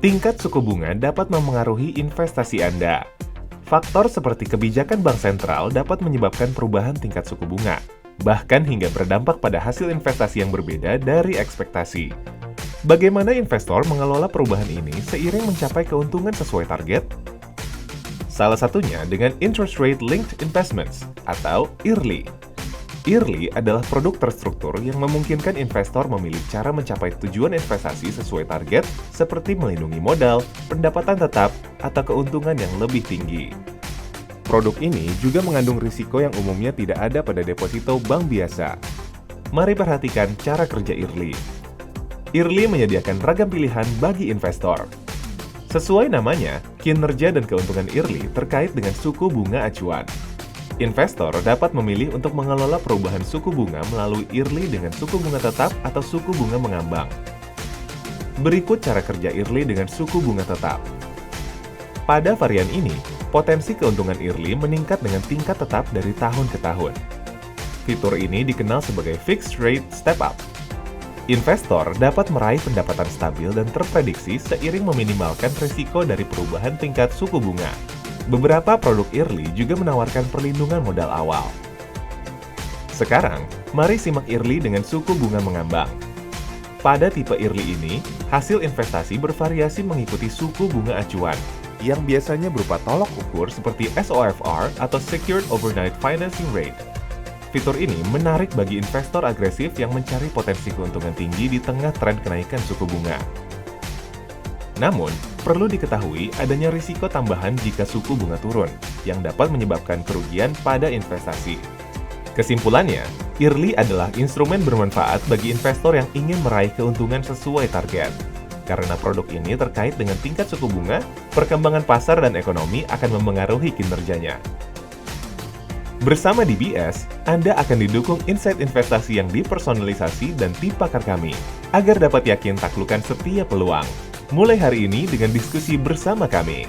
Tingkat suku bunga dapat memengaruhi investasi Anda. Faktor seperti kebijakan bank sentral dapat menyebabkan perubahan tingkat suku bunga, bahkan hingga berdampak pada hasil investasi yang berbeda dari ekspektasi. Bagaimana investor mengelola perubahan ini seiring mencapai keuntungan sesuai target? Salah satunya dengan Interest Rate Linked Investments atau IRLI. IRLI adalah produk terstruktur yang memungkinkan investor memilih cara mencapai tujuan investasi sesuai target seperti melindungi modal, pendapatan tetap, atau keuntungan yang lebih tinggi. Produk ini juga mengandung risiko yang umumnya tidak ada pada deposito bank biasa. Mari perhatikan cara kerja IRLI. IRLI menyediakan ragam pilihan bagi investor. Sesuai namanya, kinerja dan keuntungan IRLI terkait dengan suku bunga acuan. Investor dapat memilih untuk mengelola perubahan suku bunga melalui IRLI dengan suku bunga tetap atau suku bunga mengambang. Berikut cara kerja IRLI dengan suku bunga tetap. Pada varian ini, potensi keuntungan IRLI meningkat dengan tingkat tetap dari tahun ke tahun. Fitur ini dikenal sebagai Fixed Rate Step Up. Investor dapat meraih pendapatan stabil dan terprediksi seiring meminimalkan risiko dari perubahan tingkat suku bunga. Beberapa produk IRLI juga menawarkan perlindungan modal awal. Sekarang, mari simak IRLI dengan suku bunga mengambang. Pada tipe IRLI ini, hasil investasi bervariasi mengikuti suku bunga acuan, yang biasanya berupa tolok ukur seperti SOFR atau Secured Overnight Financing Rate. Fitur ini menarik bagi investor agresif yang mencari potensi keuntungan tinggi di tengah tren kenaikan suku bunga. Namun, perlu diketahui adanya risiko tambahan jika suku bunga turun, yang dapat menyebabkan kerugian pada investasi. Kesimpulannya, IRLI adalah instrumen bermanfaat bagi investor yang ingin meraih keuntungan sesuai target. Karena produk ini terkait dengan tingkat suku bunga, perkembangan pasar dan ekonomi akan memengaruhi kinerjanya. Bersama DBS, Anda akan didukung insight investasi yang dipersonalisasi dan tim pakar kami, agar dapat yakin taklukan setiap peluang. Mulai hari ini dengan diskusi bersama kami.